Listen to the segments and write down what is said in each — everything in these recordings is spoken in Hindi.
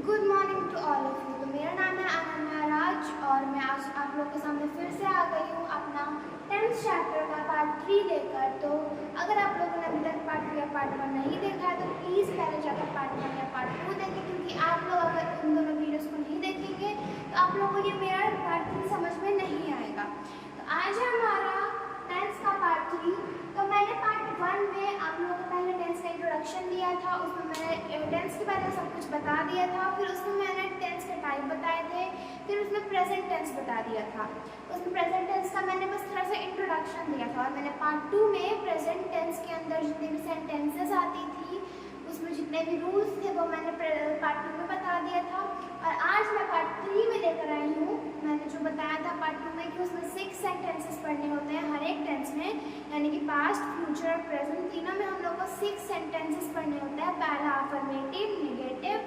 Good morning to all of you. तो मेरा नाम है अनन्या राज और मैं आज आप लोग के सामने फिर से आ गई हूँ अपना 10th चैप्टर का पार्ट 3 लेकर। तो अगर आप लोगों ने अभी तक पार्ट 2 या पार्ट 1 नहीं देखा है तो प्लीज़ पहले जाकर पार्ट 1 या पार्ट 2 देखें, क्योंकि आप लोग अगर उन दोनों वीडियोज़ को नहीं देखेंगे तो आप लोगों को ये मेरा पार्ट 3 समझ में नहीं आएगा। तो आज है हमारा 10th का पार्ट 3। तो मैंने पार्ट 1 में आप लोगों को पहले 10th का इंट्रोडक्शन दिया था, उसमें मैंने 10th के बारे में सब कुछ बता दिया था। फिर उसमें मैंने 10th के टाइप बताए थे, फिर उसमें प्रेजेंट टेंस बता दिया था। उसमें प्रेजेंट टेंस का मैंने बस थोड़ा सा इंट्रोडक्शन दिया था। और मैंने पार्ट 2 में प्रेजेंट टेंस के अंदर जितनी भी सेंटेंसेस आती थी, उसमें जितने भी रूल्स थे वो मैंने पार्ट 2 में बता दिया था। और आज मैं पार्ट 3 में लेकर आई हूँ। मैंने जो बताया था पार्ट 2 में कि उसमें 6 सेंटेंसेस पढ़ने होते हैं हर एक टेंस में, यानी कि पास्ट, फ्यूचर और प्रेजेंट तीनों में हम लोग को 6 सेंटेंसेस पढ़ने होते हैं। पहला affirmative, negative,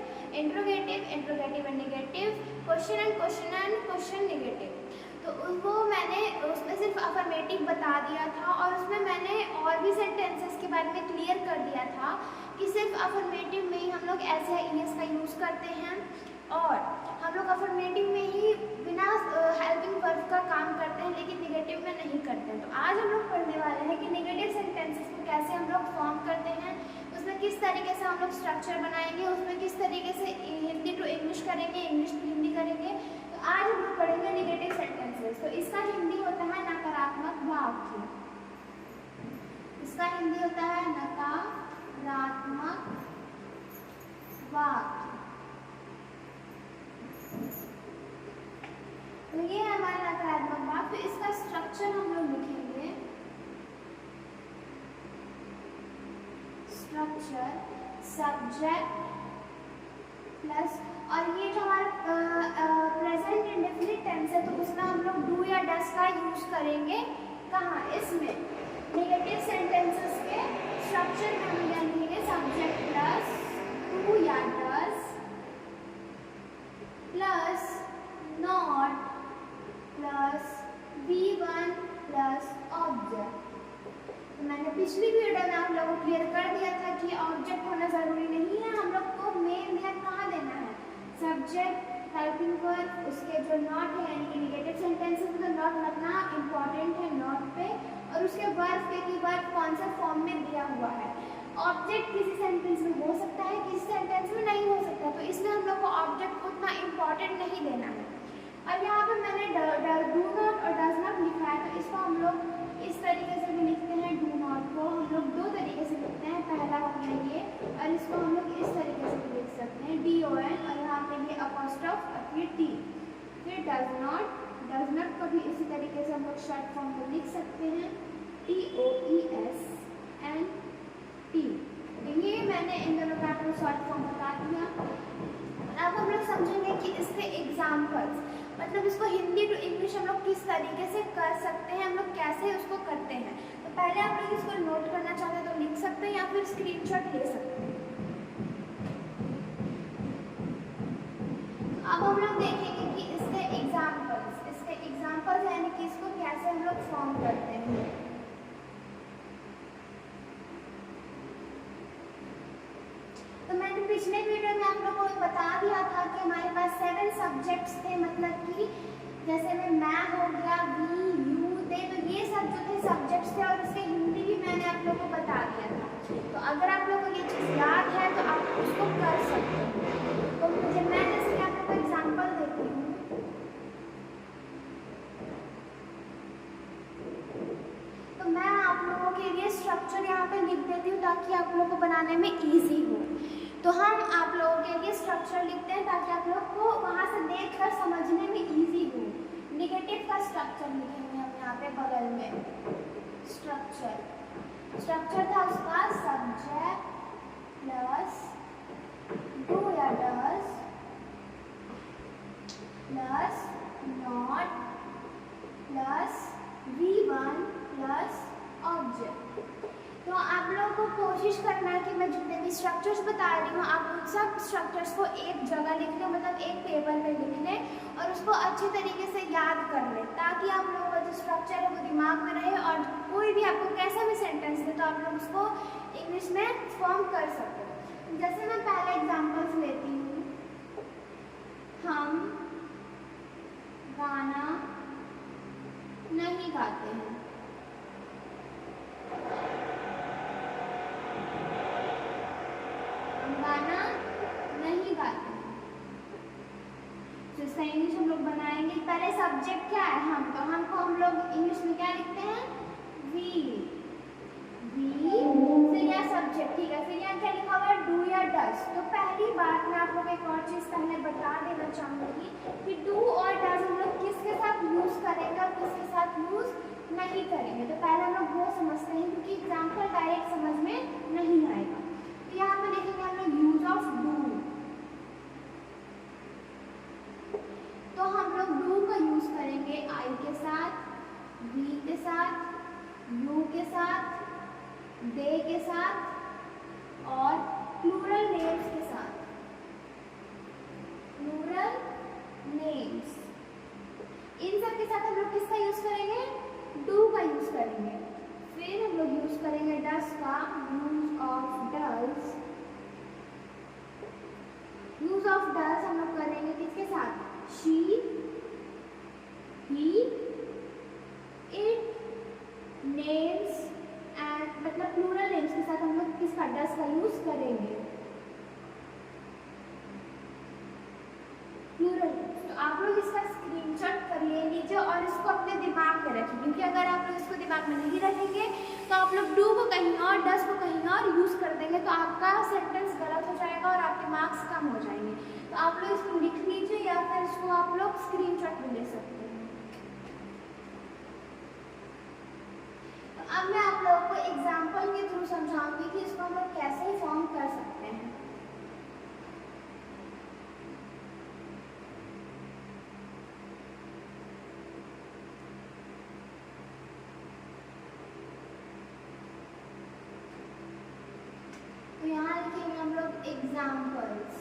interrogative, interrogative and negative, question and question negative. तो वो मैंने उसमें सिर्फ अफर्मेटिव बता दिया था और उसमें मैंने और भी सेंटेंसेस के बारे में क्लियर कर दिया था कि सिर्फ अफर्मेटिव में ही हम लोग ऐसे ईएस का यूज़ करते हैं और हम लोग अफर्मेटिव में ही बिना हेल्पिंग वर्ब का काम करते हैं, लेकिन नेगेटिव में नहीं करते हैं। तो आज हम लोग पढ़ने वाले हैं कि नेगेटिव सेंटेंसेस को कैसे हम लोग फॉर्म करते हैं, उसमें किस तरीके से हम लोग स्ट्रक्चर बनाएंगे, उसमें किस तरीके से हिंदी टू इंग्लिश करेंगे, इंग्लिश टू हिंदी करेंगे। तो आज हम लोग पढ़ेंगे नेगेटिव सेंटेंसेस। तो इसका हिंदी होता है नकारात्मक वाक्य। इसका हिंदी होता है नकारात्मक वाक्य। तो ये है हमारा नकारात्मक वाक्य। तो इसका स्ट्रक्चर हम लोग लिखेंगे, स्ट्रक्चर सब्जेक्ट प्लस, और ये जो हमारा प्रेजेंट इंडेफिनिट टेंस है तो उसमें हम लोग डू या डस का यूज करेंगे। कहाँ? इसमें नेगेटिव सेंटेंसेस के स्ट्रक्चर में हम क्या लिखेंगे, सब्जेक्ट प्लस डू या does plus not plus V1 plus object. तो मैंने पिछली वीडियो में आप लोगों को क्लियर कर दिया था कि ऑब्जेक्ट होना ज़रूरी नहीं है, हम लोग को मेन ध्यान कहाँ देना है, सब्जेक्ट, हेल्पिंग वर्ब, उसके जो नॉट है यानी कि नेगेटिव सेंटेंसेस में तो नॉट लगना इम्पॉर्टेंट है नॉट पे, और उसके वर्ब पे कि वर्ब कौन सा फॉर्म में दिया हुआ है। ऑब्जेक्ट किसी सेंटेंस में हो सकता है, किसी सेंटेंस में नहीं हो सकता, तो इसलिए हम लोग को ऑब्जेक्ट को उतना इम्पॉर्टेंट नहीं देना है। और यहाँ पर मैंने डू नॉट और डज नॉट लिखा है, तो इसको हम लोग इस तरीके से भी लिखते हैं। डू नॉट को हम लोग दो तरीके से लिखते हैं, पहला हो गया ये, और इसको हम लोग इस तरीके से भी लिख सकते हैं DON, और यहाँ पे ये अपॉस्ट्रोफ और फिर T। फिर डज नॉट को भी इसी तरीके से हम लोग शॉर्ट फॉर्म में लिख सकते हैं TOESNT। तो ये मैंने इन दोनों का आपको शॉर्ट फॉर्म बता दिया। अब हम लोग समझेंगे कि इसके एग्जाम्पल्स, मतलब इसको हिंदी टू इंग्लिश हम लोग किस तरीके से कर सकते हैं, हम लोग कैसे उसको करते हैं। तो पहले आप लोग इसको नोट करना चाहते हैं तो लिख सकते हैं या फिर स्क्रीनशॉट ले सकते हैं। अब हम लोग देखेंगे कि इसके एग्जाम्पल्स यानी कि इसको कैसे हम लोग फॉर्म करते हैं। तो मैंने पिछले वीडियो में आप लोगों को बता दिया था कि हमारे पास 7 सब्जेक्ट्स थे, मतलब कि जैसे में मैं हो गया, वी, यू, दे, तो ये सब जो थे सब्जेक्ट्स थे और उसके हिंदी भी मैंने आप लोगों को बता दिया था। तो अगर आप लोगों को ये चीज़ याद है तो आप उसको कर सकते हैं। तो मुझे मैं जैसे कि आप लोगों को एग्जाम्पल देती हूँ। तो मैं आप लोगों के लिए स्ट्रक्चर यहाँ पे लिख देती हूँ ताकि आप लोगों को बनाने में ईजी हो। तो हम आप लोगों के लिए स्ट्रक्चर लिखते हैं ताकि आप लोग को वहाँ से देखकर समझने में इजी हो। नेगेटिव का स्ट्रक्चर लिखेंगे हम यहाँ पे बगल में। स्ट्रक्चर था उसका सब्जेक्ट प्लस डू या does plus not plus V1 plus object. तो आप लोगों को कोशिश करना है कि मैं जितने भी स्ट्रक्चर्स बता रही हूँ आप उन सब स्ट्रक्चर्स को एक जगह लिख लें, मतलब एक पेपर पे लिख लें और उसको अच्छे तरीके से याद कर लें, ताकि आप लोगों का जो स्ट्रक्चर है वो दिमाग में रहे और कोई भी आपको कैसा भी सेंटेंस दे तो आप लोग उसको इंग्लिश में फॉर्म कर सको। जैसे मैं पहले एग्जाम्पल्स लेती हूँ। इसका इंग्लिश हम लोग बनाएंगे। पहले सब्जेक्ट क्या है? हम। तो हमको हम लोग इंग्लिश में क्या लिखते हैं? वी। फिर यहाँ सब्जेक्ट, ठीक है। फिर यहाँ क्या लिखा हुआ है? डू या डज। तो पहली बात मैं आप लोग एक और चीज़ पहले बता देना चाहूँगी कि डू और डज हम लोग किसके साथ यूज़ करेंगे और किसके साथ यूज़ नहीं करेंगे। तो पहले हम लोग वो समझते हैं, क्योंकि एग्जाम्पल डायरेक्ट समझ में नहीं आएगा। तो यहाँ पे देखेंगे हम लोग यूज ऑफ डू। तो हम लोग डू का यूज करेंगे आई के साथ, वी के साथ, यू के साथ, दे के साथ और प्लूरल नेम्स के साथ। प्लूरल नेम्स, इन सब के साथ हम लोग किसका यूज करेंगे? डू का यूज करेंगे। फिर हम लोग यूज करेंगे डज का, use of does. Use of does हम लोग करेंगे किसके साथ? She, he, it, names and मतलब प्लूरल नेम्स के साथ हम लोग किसका? डज का यूज करेंगे। प्लूरल। तो आप लोग इसका स्क्रीनशॉट कर लीजिए और इसको अपने दिमाग में रखिए, क्योंकि अगर आप लोग इसको दिमाग में नहीं रखेंगे तो आप लोग डू को कहीं और, डज को कहीं और यूज कर देंगे, तो आपका सेंटेंस गलत हो जाएगा और आपके मार्क्स कम हो जाएंगे। तो आप लोग इसको लिख लीजिए या फिर इसको आप लोग स्क्रीनशॉट भी ले सकते हैं। तो अब मैं आप लोगों को एग्जाम्पल के थ्रू समझाऊंगी कि इसको हम लोग कैसे फॉर्म कर सकते हैं। तो यहाँ लिखेंगे हम लोग एग्जाम्पल्स।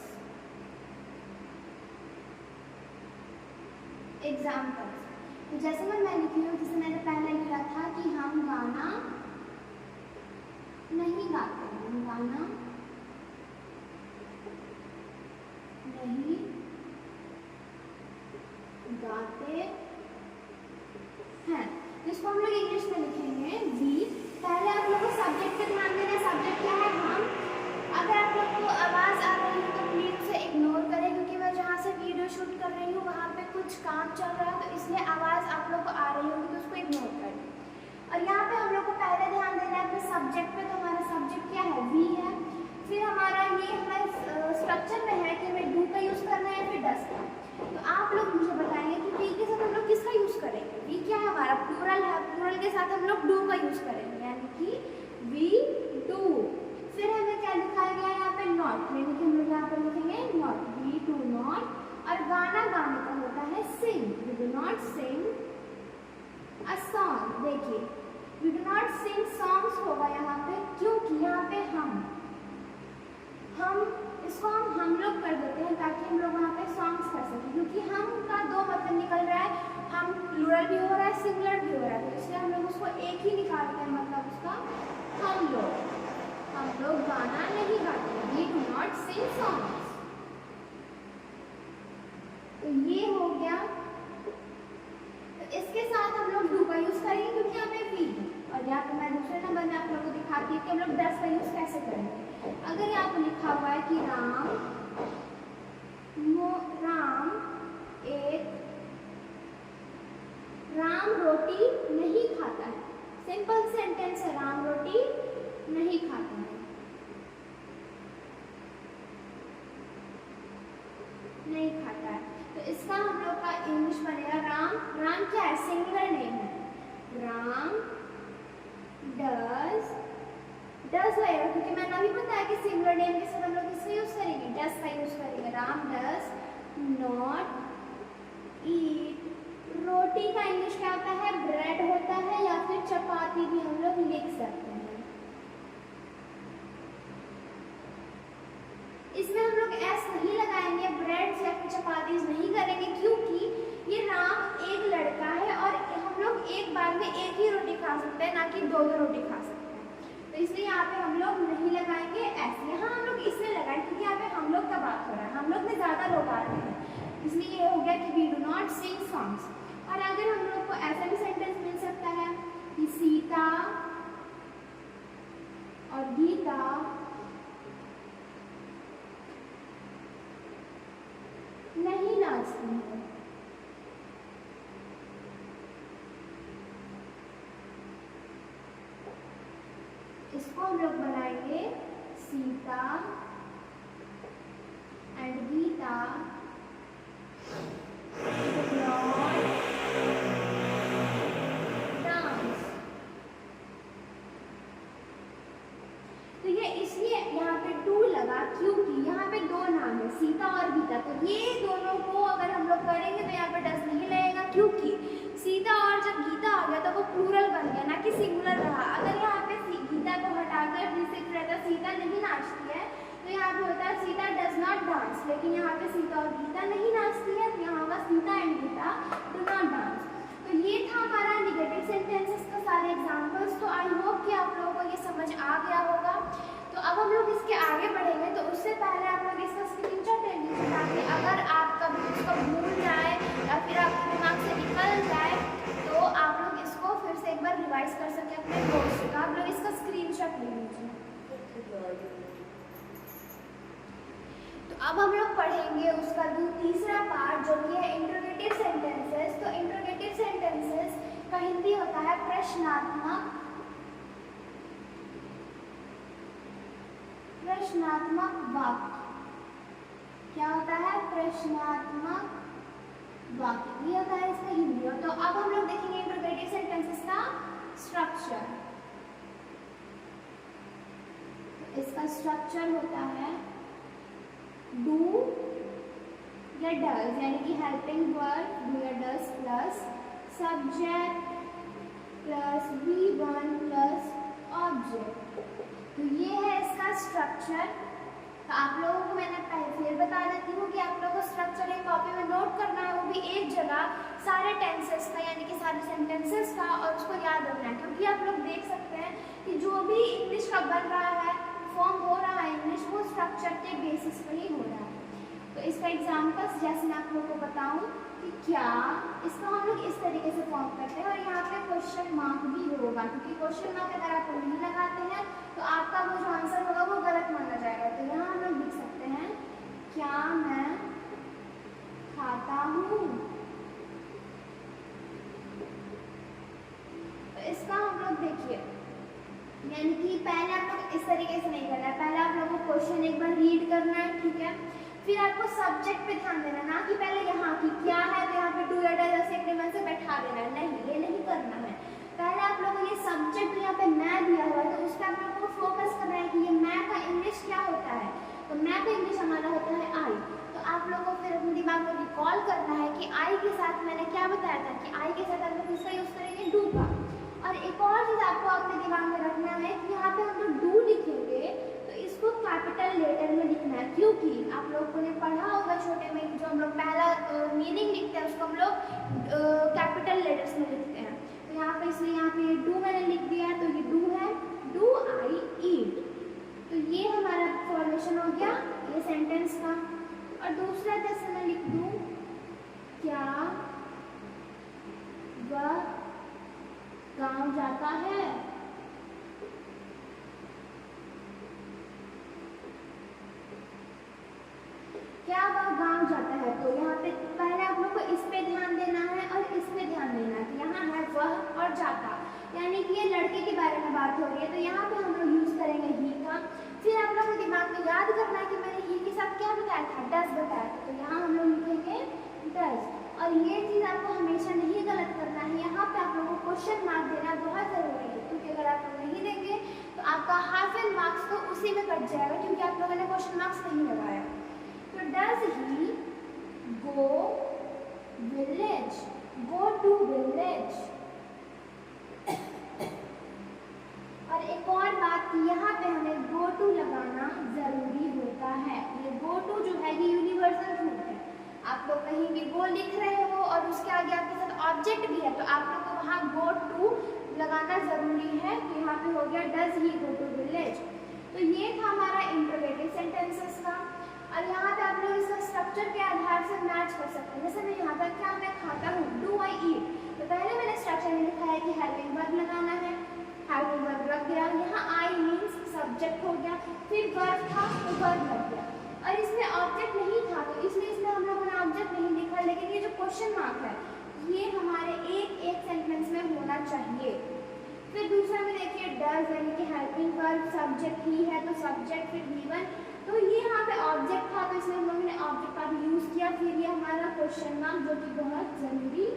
एग्जाम्पल्स तो जैसे मैं लिखी हूँ, जैसे मैंने पहले लिखा था कि हम गाना नहीं गाते हैं। हम गाना नहीं गाते हैं। तो इसको हम लोग इंग्लिश में लिखेंगे वी। पहले आप लोग को सब्जेक्ट पे ध्यान देना है। सब्जेक्ट क्या है? हम। अगर आप लोग को आवाज़ आ रही है तो प्लीज़ उसे इग्नोर करें, क्योंकि मैं जहाँ से वीडियो शूट कर रही हूँ वहाँ पे कुछ काम चल रहा है, तो इसलिए आवाज़ आप लोग को आ रही होगी, तो उसको इग्नोर करें। और यहाँ पे हम लोग को पहले ध्यान देना है अपने सब्जेक्ट पे। तो हमारा सब्जेक्ट क्या है? वी है। फिर हमारा ये हमारे स्ट्रक्चर में है कि हमें डू का यूज़ करना है, फिर डज का। तो आप लोग मुझे बताएंगे कि वी के साथ हम लोग किसका यूज़ करेंगे? वी क्या है? हमारा प्लूरल है। प्लूरल के साथ हम लोग डू का यूज़ करेंगे, यानी कि वी डू। फिर हमें क्या लिखा गया है यहाँ पे? नॉट, यानी कि हम लोग यहाँ पर लिखेंगे नॉट, वी डू नॉट। और गाना गाने का होता है sing, we do not sing a song. देखिए we do not sing songs होगा यहाँ पे, क्योंकि यहाँ पे हम इसको हम लोग कर देते हैं ताकि हम लोग वहाँ पे सॉन्ग्स कर सकें, क्योंकि हम का दो मतलब निकल रहा है। हम प्लूरल भी हो रहा है, सिंगुलर भी हो रहा है, तो इसलिए हम लोग उसको एक ही निकालते हैं, मतलब उसका हम लोग गाना नहीं गाते। We do not sing songs. तो ये हो गया। तो इसके साथ हम लोग डू का यूज करेंगे, क्योंकि यहाँ पे वी है। और यहाँ पे मैं दूसरे नंबर में आप लोगों को दिखाती हूँ कि हम लोग डज का यूज कैसे करेंगे। अगर यहाँ पे लिखा हुआ है कि राम रोटी नहीं खाता है। सिंपल सेंटेंस है, राम रोटी नहीं खाता है। नहीं खाता है। तो इसका हम लोग का इंग्लिश बनेगा राम। राम क्या है? सिंगुलर नेम है। राम डज लगेगा, क्योंकि मैंने अभी बताया कि सिंगुलर नेम के साथ हम लोग किसका यूज करेंगे? डज का यूज करेंगे। राम डज नॉट ईट रोटी का इंग्लिश क्या होता है? ब्रेड होता है, या फिर चपाती भी हम लोग लिख सकते हैं। इसमें हम लोग एस नहीं लगाएंगे, ब्रेड या फिर चपातीज नहीं करेंगे, क्योंकि ये राम एक लड़का है और हम लोग एक बार में एक ही रोटी खा सकते हैं, ना कि दो रोटी खा सकते हैं। तो इसलिए यहाँ पे हम लोग नहीं लगाएंगे एस। यहाँ हम लोग इसलिए लगाएंगे क्योंकि यहाँ पे हम लोग का बात हो रहा है, हम लोग में ज़्यादा लोग आ रहे हैं, इसलिए ये हो गया कि we do not sing songs. और अगर हम लोग को ऐसा भी सेंटेंस मिल सकता है कि सीता और गीता नहीं नाचती है। इसको हम लोग बनाएंगे सीता एंड गीता डांस। तो ये इसलिए यहाँ पे टू लगा क्योंकि यहाँ पे दो नाम है, सीता और गीता। तो ये दोनों को अगर हम लोग करेंगे तो यहाँ पे डस नहीं लगेगा, क्योंकि सीता और जब गीता आ गया तो वो प्लूरल बन गया, ना कि सिंगुलर रहा। अगर यहाँ पे गीता को हटाकर जिससे रहता सीता नहीं नाचती है, तो यहाँ पे होता है सीता डज नॉट डांस। लेकिन यहाँ पे सीता और गीता नहीं नाचती है, तो यहाँ होगा Sita and Gita do not dance. तो ये था हमारा निगेटिव सेंटेंसेस का सारे एग्जाम्पल्स। तो आई होप कि आप लोगों को ये समझ आ गया होगा। तो अब हम लोग इसके आगे बढ़ेंगे, तो उससे पहले आप लोग इसका स्क्रीनशॉट ले लीजिए, ताकि अगर आप कभी इसको भूल जाए या फिर आपके दिमाग से निकल जाए तो आप लोग इसको फिर से एक बार रिवाइज कर सकें अपने कोर्स का। आप लोग इसका स्क्रीनशॉट ले लीजिए। तो अब हम लोग पढ़ेंगे उसका तीसरा पार्ट, जो कि है इंट्रोगेटिव सेंटेंसेस। तो इंट्रोगेटिव सेंटेंसेस का हिंदी होता है प्रश्नात्मक वाक्य। क्या होता है? प्रश्नात्मक वाक्य, ये होता है इसका हिंदी। तो अब हम लोग देखेंगे इंट्रोगेटिव सेंटेंसेस का स्ट्रक्चर। इसका स्ट्रक्चर होता है डू या डज, यानी कि हेल्पिंग वर्ब डू या does plus subject plus V1 plus object. तो ये है इसका स्ट्रक्चर। तो आप लोगों को मैंने फिर बता देती हूँ कि आप लोगों को स्ट्रक्चर एक कॉपी में नोट करना है, वो भी एक जगह, सारे टेंसेस का यानी कि सारे सेंटेंसेस का, और उसको याद रखना है। क्योंकि आप लोग देख सकते हैं कि जो भी इंग्लिश का बन रहा है, फॉर्म हो रहा है इंग्लिश, वो स्ट्रक्चर के बेसिस पर ही हो रहा है। तो इसका एग्जाम्पल्स जैसे मैं आप लोगों को बताऊँ कि क्या, इसको हम लोग इस तरीके से फॉर्म करते हैं, और यहाँ पे क्वेश्चन मार्क भी होगा, क्योंकि क्वेश्चन मार्क अगर आप नहीं लगाते हैं तो आपका वो जो आंसर होगा वो गलत माना जाएगा। तो यहाँ हम लोग लिख सकते हैं क्या मैं खाता हूँ। तो इसका हम लोग देखिए, यानी कि पहले आप लोग इस तरीके से नहीं करना है, पहले आप लोगों को क्वेश्चन एक बार रीड करना है, ठीक है। फिर आपको सब्जेक्ट पे ध्यान देना, ना कि पहले यहाँ की क्या है तो यहाँ पे डू या डज ऐसे एक से बैठा देना है, नहीं, ये नहीं करना है। पहले आप लोगों को ये सब्जेक्ट यहाँ पे मैं दिया हुआ है, तो उस पर आप लोगों को फोकस करना है कि ये मैं का इंग्लिश क्या होता है। तो मैं का इंग्लिश हमारा होता है आई। तो आप लोगों को फिर अपने दिमाग में रिकॉल करना है कि आई के साथ मैंने क्या बताया था कि आई के साथ आप लोग इसका यूज करेंगे डू का। और एक और चीज़ आपको अपने दिमाग में रखना है कि यहाँ पे हम लोग डू लिखेंगे तो इसको कैपिटल लेटर में लिखना है, क्योंकि आप लोगों ने पढ़ा होगा छोटे में जो हम लोग पहला मीनिंग लिखते हैं उसको हम लोग कैपिटल लेटर्स में लिखते हैं। तो यहाँ पे इसलिए यहाँ पे डू मैंने लिख दिया है, तो ये डू है, डू आई ईट। तो ये हमारा फॉर्मेशन हो गया ये सेंटेंस का। और दूसरा जैसे मैं लिख दूँ क्या वह गाँव जाता है। क्या वह गाँव जाता है। तो यहाँ पे पहले आप लोग को इस पे ध्यान देना है और इस पे ध्यान देना है कि यहाँ है वह और जाता, यानी कि ये लड़के के बारे में बात हो रही है। तो यहाँ पे हम लोग यूज करेंगे ही का। फिर आप लोग को दिमाग में याद करना है कि मैंने ही के साथ क्या बताया था, डज बताया था। तो यहाँ हम लोग लिखेंगे डज। और ये चीज़ आपको हमेशा नहीं गलत करना है, यहाँ पे आप लोगों को क्वेश्चन मार्क देना बहुत ज़रूरी है, क्योंकि अगर आप नहीं देंगे तो आपका हाफ एन मार्क्स तो उसी में कट जाएगा, क्योंकि आप लोगों ने क्वेश्चन मार्क्स नहीं लगाया। तो does he go village, go to village. और एक और बात कि यहाँ पे हमें गो टू लगाना जरूरी होता है। ये गो टू जो है ये यूनिवर्सल रूट है। आप लोग कहीं भी गो लिख रहे हो और उसके आगे आपके साथ ऑब्जेक्ट भी है, तो आप लोग को वहाँ गो टू लगाना जरूरी है। तो यहाँ पे हो गया does he go to village. तो ये था हमारा इंट्रोगेटिव सेंटेंसेस का। और यहाँ पे आप लोग इसका स्ट्रक्चर के आधार से मैच कर सकते हैं। जैसे मैं यहाँ पर क्या मैं खाता हूँ, डू आई ईट। तो पहले मैंने स्ट्रक्चर में लिखा है कि हेल्पिंग वर्ब लगाना है, हेल्पिंग वर्ब लग गया, यहाँ आई मीन्स सब्जेक्ट हो गया, फिर वर्ब था तो वर्ब लग गया। और इसमें ऑब्जेक्ट नहीं था तो इसलिए इसमें हम लोगों ने ऑब्जेक्ट नहीं लिखा, लेकिन ये जो क्वेश्चन मार्क है ये हमारे एक एक सेंटेंस में होना चाहिए। फिर दूसरा में देखिए डज यानी कि हेल्पिंग वर्ब, सब्जेक्ट ही है तो सब्जेक्ट, फिर गिवन, तो ये यहाँ पे ऑब्जेक्ट था तो इसमें हम लोगों ने ऑब्जेक्ट का भी यूज़ किया। फिर ये हमारा क्वेश्चन मार्क जो कि बहुत ज़रूरी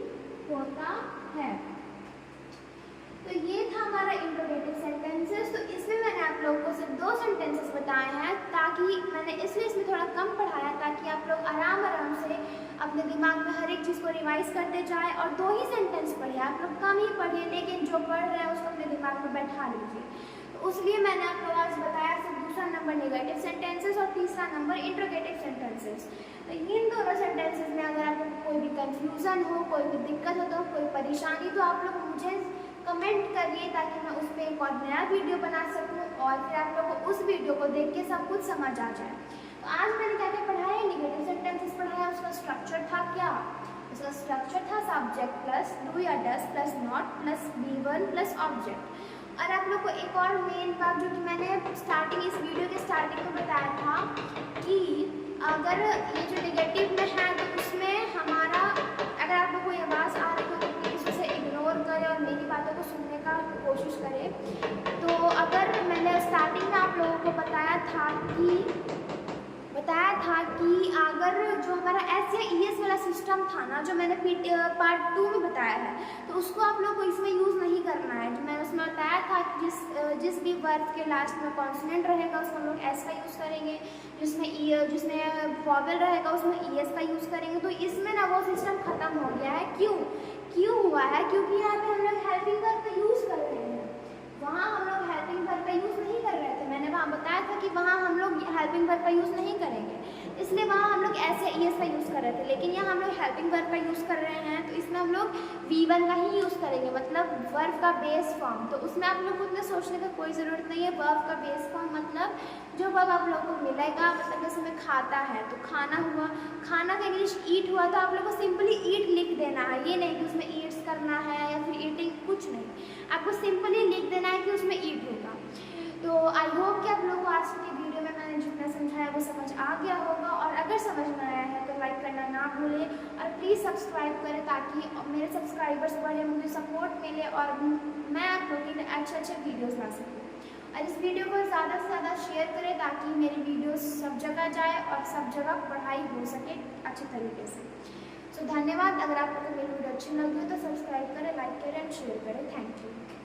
होता है। तो ये था हमारा इंट्रोगेटिव सेंटेंसेस। तो इसमें मैंने आप लोगों को सिर्फ 2 सेंटेंसेस बताए हैं, ताकि मैंने इसलिए इसमें थोड़ा कम पढ़ाया ताकि आप लोग आराम से अपने दिमाग में हर एक चीज़ को रिवाइज करते जाएं और 2 ही सेंटेंस पढ़िए, आप लोग कम ही पढ़िए, लेकिन जो पढ़ रहे हैं उसको अपने दिमाग में बैठा लीजिए। तो उसलिए मैंने आप लोग आज बताया सिर्फ दूसरा नंबर नेगेटिव सेंटेंसेस और तीसरा नंबर इंट्रोगेटिव सेंटेंसेस। तो इन दोनों सेंटेंसेस में अगर आपको कोई भी कंफ्यूजन हो, कोई भी दिक्कत हो, तो कोई परेशानी, तो आप लोग मुझे कमेंट करिए ताकि मैं उस पर एक और नया वीडियो बना सकूं और फिर आप लोगों को उस वीडियो को देख के सब कुछ समझ आ जाए। तो आज मैंने क्या क्या पढ़ाया, नेगेटिव सेंटेंसेस पढ़ाया, उसका स्ट्रक्चर था क्या, उसका स्ट्रक्चर था सब्जेक्ट प्लस डू या does plus not plus V1 plus object. और आप लोग को एक और मेन बात जो कि मैंने स्टार्टिंग इस वीडियो के स्टार्टिंग में बताया था कि अगर ये जो नेगेटिव में है तो उसमें हमारा, अगर आप लोग को ये आवाज़ आ रही हो तो प्लीज़ उसे इग्नोर करें और मेरी बातों को सुनने का कोशिश करें। तो अगर मैंने स्टार्टिंग में आप लोगों को बताया था कि अगर जो हमारा एस या ES वाला सिस्टम था ना, जो मैंने पार्ट 2 में बताया है, तो उसको आप लोग को इसमें यूज़ नहीं करना है। जो मैंने उसमें बताया था कि जिस भी वर्ब के लास्ट में कॉन्सोनेंट रहेगा उसमें हम लोग एस का यूज़ करेंगे, जिसमें वॉवेल रहेगा उसमें ES का यूज़ करेंगे। तो इसमें ना वो सिस्टम ख़त्म हो गया है। क्यों हुआ है? क्योंकि यहाँ पे हम लोग हेल्पिंग वर्ब का यूज़ कर रहे हैं, वहाँ हम लोग हेल्पिंग वर्ब का यूज़ नहीं कर रहे थे। मैंने वहाँ बताया था कि वहाँ हम लोग हेल्पिंग वर्ब का यूज़ नहीं करेंगे, इसलिए वहाँ हम लोग एस या ES का यूज़ कर रहे थे। लेकिन यहाँ हम लोग हेल्पिंग वर्ब का यूज़ कर रहे हैं, तो इसमें हम लोग V1 का ही यूज़ करेंगे, मतलब वर्ब का बेस फॉर्म। तो उसमें आप लोग को उतना सोचने का कोई ज़रूरत नहीं है। वर्ब का बेस फॉर्म मतलब जो वर्ब आप लोग को मिलेगा, मतलब जैसे में खाता है तो खाना हुआ, खाना का इंग्लिश ईट हुआ, तो आप लोग को सिंपली ईट लिख देना है। ये नहीं कि उसमें ईट्स करना है या फिर ईटिंग, कुछ नहीं, आपको सिंपली लिख देना है कि उसमें ईट होगा। तो आई होप कि आप लोगों को आज की वीडियो में मैंने जितना समझाया वो समझ आ गया होगा, और अगर समझ में आया है तो लाइक करना ना भूलें और प्लीज़ सब्सक्राइब करें ताकि मेरे सब्सक्राइबर्स बढ़े, मुझे सपोर्ट मिले और मैं आप लोगों के लिए अच्छे वीडियोज़ ला सकूँ। और इस वीडियो को ज़्यादा से ज़्यादा शेयर करें ताकि मेरी वीडियो सब जगह जाए और सब जगह पढ़ाई हो सके अच्छे तरीके से। सो धन्यवाद। अगर आप लोगों को मेरी वीडियो अच्छी लगी हो तो सब्सक्राइब करें, लाइक करें एंड शेयर करें। Thank you.